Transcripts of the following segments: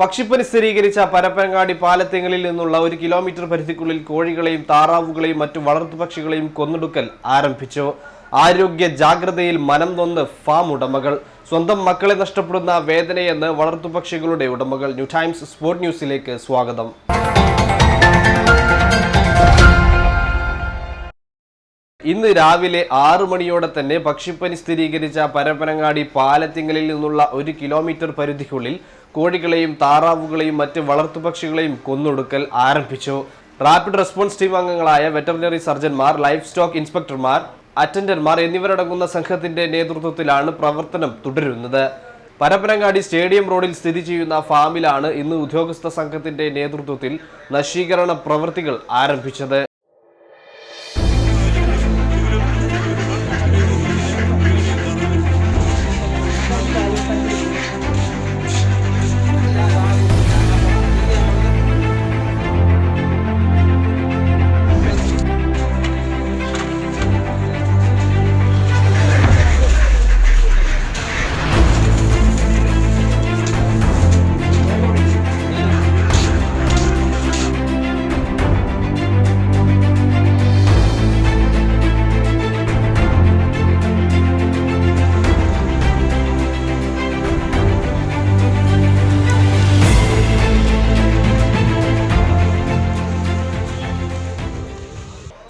പക്ഷിപ്പനി സ്ഥിരീകരിച്ച പരപ്പനങ്ങാടി പാലത്തിങ്ങളിൽ നിന്നുള്ള 1 കിലോമീറ്റർ പരിധിക്കുള്ളിൽ കോഴികളെയും താറാവുകളെയും മറ്റു വളർത്തുപക്ഷികളെയും കൊന്നൊടുക്കൽ ആരംഭിച്ചു. ആരോഗ്യ ജാഗ്രതയിൽ മനം നൊന്ന് ഫാം ഉടമകൾ. സ്വന്തം മക്കളെ നഷ്ടപ്പെടുന്ന വേദനയെന്ന് വളർത്തുപക്ഷികളുടെ ഉടമകൾ. ന്യൂ ടൈംസ് സ്പോർട് ന്യൂസിലേക്ക് സ്വാഗതം. ഇന്ന് രാവിലെ 6 മണിയോടെ തന്നെ പക്ഷിപ്പനി സ്ഥിരീകരിച്ച പരപ്പനങ്ങാടി പാലത്തിങ്ങളിൽ നിന്നുള്ള 1 കിലോമീറ്റർ പരിധിക്കുള്ളിൽ കോഴികളെയും താറാവുകളെയും മറ്റ് വളർത്തുപക്ഷികളെയും കൊന്നൊടുക്കൽ ആരംഭിച്ചു. റാപ്പിഡ് റെസ്പോൺസ് ടീം അംഗങ്ങളായ വെറ്ററിനറി സർജൻമാർ, ലൈഫ് സ്റ്റോക്ക് ഇൻസ്പെക്ടർമാർ, അറ്റൻഡർമാർ എന്നിവരടങ്ങുന്ന സംഘത്തിന്റെ നേതൃത്വത്തിലാണ് പ്രവർത്തനം തുടരുന്നത്. പരപ്പനങ്ങാടി സ്റ്റേഡിയം റോഡിൽ സ്ഥിതി ചെയ്യുന്ന ഫാമിലാണ് ഇന്ന് ഉദ്യോഗസ്ഥ സംഘത്തിന്റെ നേതൃത്വത്തിൽ നശീകരണ പ്രവൃത്തികൾ ആരംഭിച്ചത്.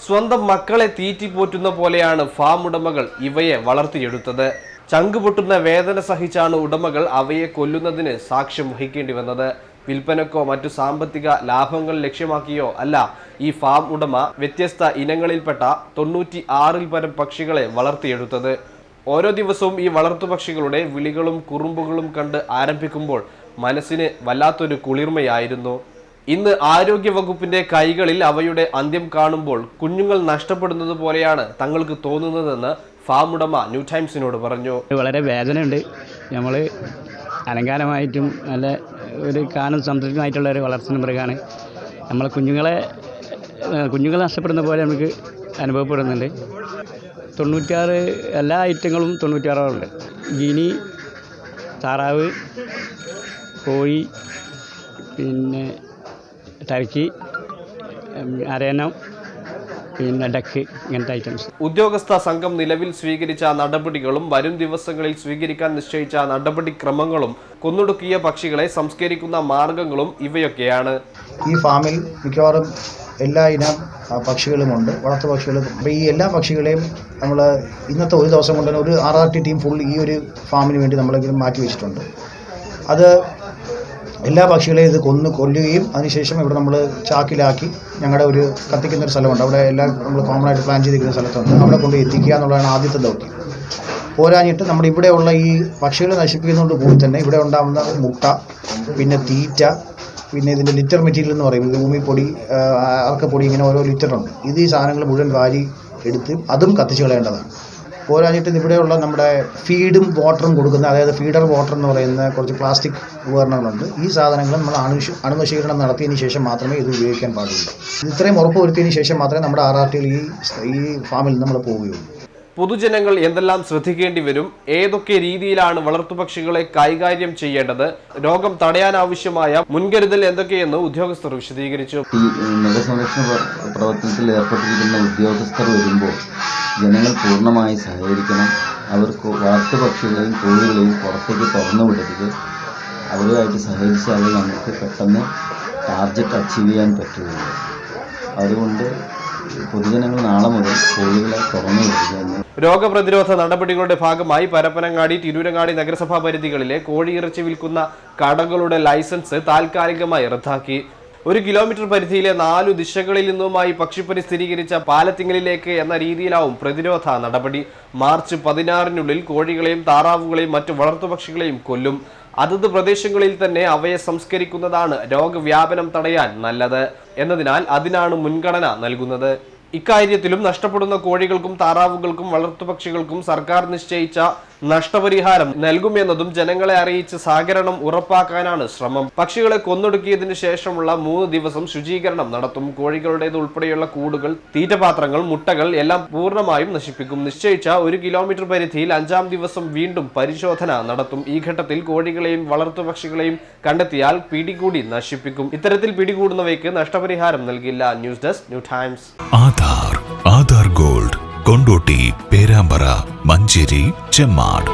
സ്വന്തം മക്കളെ തീറ്റിപ്പോറ്റുന്ന പോലെയാണ് ഫാം ഉടമകൾ ഇവയെ വളർത്തിയെടുത്തത്. ചങ്കുപൊട്ടുന്ന വേദന സഹിച്ചാണ് ഉടമകൾ അവയെ കൊല്ലുന്നതിന് സാക്ഷ്യം വഹിക്കേണ്ടി വന്നത്. വിൽപ്പനക്കോ മറ്റു സാമ്പത്തിക ലാഭങ്ങൾ ലക്ഷ്യമാക്കിയോ അല്ല ഈ ഫാം ഉടമ വ്യത്യസ്ത ഇനങ്ങളിൽപ്പെട്ട 96 പരം പക്ഷികളെ വളർത്തിയെടുത്തത്. ഓരോ ദിവസവും ഈ വളർത്തുപക്ഷികളുടെ വിളികളും കുറുമ്പുകളും കണ്ട് ആരംഭിക്കുമ്പോൾ മനസ്സിന് വല്ലാത്തൊരു കുളിർമയായിരുന്നു. ഇന്ന് ആരോഗ്യ വകുപ്പിന്റെ കൈകളിൽ അവയുടെ അന്ത്യം കാണുമ്പോൾ കുഞ്ഞുങ്ങൾ നഷ്ടപ്പെടുന്നത് പോലെയാണ് തങ്ങൾക്ക് തോന്നുന്നതെന്ന് ഫാം ഉടമ ന്യൂ ടൈംസിനോട് പറഞ്ഞു. വളരെ വേദനയുണ്ട്. നമ്മൾ അലങ്കാരമായിട്ടും നല്ല ഒരു കാണും സംതൃപ്തമായിട്ടുള്ള ഒരു വളർത്തുന്ന മൃഗമാണ്. നമ്മളെ കുഞ്ഞുങ്ങൾ നഷ്ടപ്പെടുന്ന പോലെ നമുക്ക് അനുഭവപ്പെടുന്നുണ്ട്. 96 എല്ലാ ഐറ്റങ്ങളും 96 ഉണ്ട്. ഗിനി, താറാവ്, കോഴി, പിന്നെ ടർക്കി, അരയണം, പിന്നെ ഡക്ക്, ഇങ്ങനത്തെ ഐറ്റംസ്. ഉദ്യോഗസ്ഥ സംഘം നിലവിൽ സ്വീകരിച്ച നടപടികളും വരും ദിവസങ്ങളിൽ സ്വീകരിക്കാൻ നിശ്ചയിച്ച നടപടിക്രമങ്ങളും കൊന്നൊടുക്കിയ പക്ഷികളെ സംസ്കരിക്കുന്ന മാർഗങ്ങളും ഇവയൊക്കെയാണ്. ഈ ഫാമിൽ മിക്കവാറും എല്ലാ ഇനം പക്ഷികളുമുണ്ട്, വളർത്തു പക്ഷികളും. അപ്പോൾ ഈ എല്ലാ പക്ഷികളെയും നമ്മൾ ഇന്നത്തെ ഒരു ദിവസം കൊണ്ട് തന്നെ ഒരു RRT ടീം ഫുൾ ഈ ഒരു ഫാമിന് വേണ്ടി നമ്മൾ മാറ്റി വെച്ചിട്ടുണ്ട്. അത് എല്ലാ പക്ഷികളെയും ഇത് കൊല്ലുകയും അതിനുശേഷം ഇവിടെ നമ്മൾ ചാക്കിലാക്കി ഞങ്ങളുടെ ഒരു കത്തിക്കുന്നൊരു സ്ഥലമുണ്ട്. അവിടെ എല്ലാം നമ്മൾ കോമൺ ആയിട്ട് പ്ലാൻ ചെയ്തിരിക്കുന്ന സ്ഥലത്തുണ്ട്. അവിടെ കൊണ്ട് എത്തിക്കുക എന്നുള്ളതാണ് ആദ്യത്തെ ദൗത്യം. പോരാഞ്ഞിട്ട് നമ്മുടെ ഇവിടെയുള്ള ഈ പക്ഷികളെ നശിപ്പിക്കുന്നതുകൊണ്ട് കൂടി തന്നെ ഇവിടെ ഉണ്ടാകുന്ന മുട്ട, പിന്നെ തീറ്റ, പിന്നെ ഇതിൻ്റെ ലിറ്റർ മെറ്റീരിയൽ എന്ന് പറയും, ഭൂമിപ്പൊടി, അറക്കപ്പൊടി, ഇങ്ങനെ ഓരോ ലിറ്ററുണ്ട്. ഈ സാധനങ്ങൾ മുഴുവൻ വാരി എടുത്ത് അതും കത്തിച്ച് കളയേണ്ടതാണ്. പോരാഞ്ഞിട്ട് ഇവിടെയുള്ള നമ്മുടെ ഫീഡും വാട്ടറും കൊടുക്കുന്ന, അതായത് ഫീഡർ വാട്ടർ എന്ന് പറയുന്ന കുറച്ച് പ്ലാസ്റ്റിക് ഉപകരണങ്ങളുണ്ട്. ഈ സാധനങ്ങൾ നമ്മൾ അണുനശീകരണം നടത്തിയതിന് ശേഷം മാത്രമേ ഇത് ഉപയോഗിക്കാൻ പാടുള്ളൂ. ഇത്രയും ഉറപ്പ് വരുത്തിയതിന് ശേഷം മാത്രമേ നമ്മുടെ RRTയിൽ ഈ ഫാമിൽ നമ്മൾ പോവുകയുള്ളൂ. പൊതുജനങ്ങൾ എന്തെല്ലാം ശ്രദ്ധിക്കേണ്ടി വരും, ഏതൊക്കെ രീതിയിലാണ് വളർത്തുപക്ഷികളെ കൈകാര്യം ചെയ്യേണ്ടത്, രോഗം തടയാനാവശ്യമായ മുൻകരുതൽ എന്തൊക്കെയെന്ന് ഉദ്യോഗസ്ഥർ വിശദീകരിച്ചു. ഈ മൃഗസംരക്ഷണ പ്രവർത്തനത്തിൽ ഏർപ്പെട്ടിരിക്കുന്ന ഉദ്യോഗസ്ഥർ വരുമ്പോൾ ജനങ്ങൾ പൂർണ്ണമായി സഹകരിക്കണം. അവർക്ക് വളർത്തുപക്ഷികളെയും കോഴികളെയും പുറത്തേക്ക് തുറന്നു വിടരുത്. അവരുമായിട്ട് സഹകരിച്ചാൽ നമുക്ക് പെട്ടെന്ന് ടാർഗറ്റ് അച്ചീവ് ചെയ്യാൻ പറ്റുകയുള്ളൂ. അതുകൊണ്ട് പൊതുജനങ്ങൾ നാളെ മുതൽ കോഴികളെ തുറന്നു വിടുക. രോഗപ്രതിരോധ നടപടികളുടെ ഭാഗമായി പരപ്പനങ്ങാടി, തിരൂരങ്ങാടി നഗരസഭാ പരിധികളിലെ കോഴിയിറച്ചി വിൽക്കുന്ന കടകളുടെ ലൈസൻസ് താൽക്കാലികമായി റദ്ദാക്കി. 1 കിലോമീറ്റർ പരിധിയിലെ 4 ദിശകളിൽ നിന്നുമായി പക്ഷിപ്പനി സ്ഥിരീകരിച്ച പാലത്തിങ്ങളിലേക്ക് എന്ന രീതിയിലാവും പ്രതിരോധ നടപടി. മാർച്ച് 16-നുള്ളിൽ കോഴികളെയും താറാവുകളെയും മറ്റു വളർത്തുപക്ഷികളെയും കൊല്ലും. അതത് പ്രദേശങ്ങളിൽ തന്നെ അവയെ സംസ്കരിക്കുന്നതാണ് രോഗവ്യാപനം തടയാൻ നല്ലത് എന്നതിനാൽ അതിനാണ് മുൻഗണന നൽകുന്നത്. ഇക്കാര്യത്തിലും നഷ്ടപ്പെടുന്ന കോഴികൾക്കും താറാവുകൾക്കും വളർത്തുപക്ഷികൾക്കും സർക്കാർ നിശ്ചയിച്ച നഷ്ടപരിഹാരം നൽകുമെന്നതും ജനങ്ങളെ അറിയിച്ച് സഹകരണം ഉറപ്പാക്കാനാണ് ശ്രമം. പക്ഷികളെ കൊന്നൊടുക്കിയതിനു ശേഷമുള്ള 3 ദിവസം ശുചീകരണം നടത്തും. കോഴികളുടേത് ഉൾപ്പെടെയുള്ള കൂടുകൾ, തീറ്റപാത്രങ്ങൾ, മുട്ടകൾ എല്ലാം പൂർണ്ണമായും നശിപ്പിക്കും. നിശ്ചയിച്ച 1 കിലോമീറ്റർ പരിധിയിൽ 5-ാം ദിവസം വീണ്ടും പരിശോധന നടത്തും. ഈ ഘട്ടത്തിൽ കോഴികളെയും വളർത്തുപക്ഷികളെയും കണ്ടെത്തിയാൽ പിടികൂടി നശിപ്പിക്കും. ഇത്തരത്തിൽ പിടികൂടുന്നവയ്ക്ക് നഷ്ടപരിഹാരം നൽകില്ല. News desk, new times. Aadhaar gold, Kondotty, Perambra, Manjeri, Chemmad.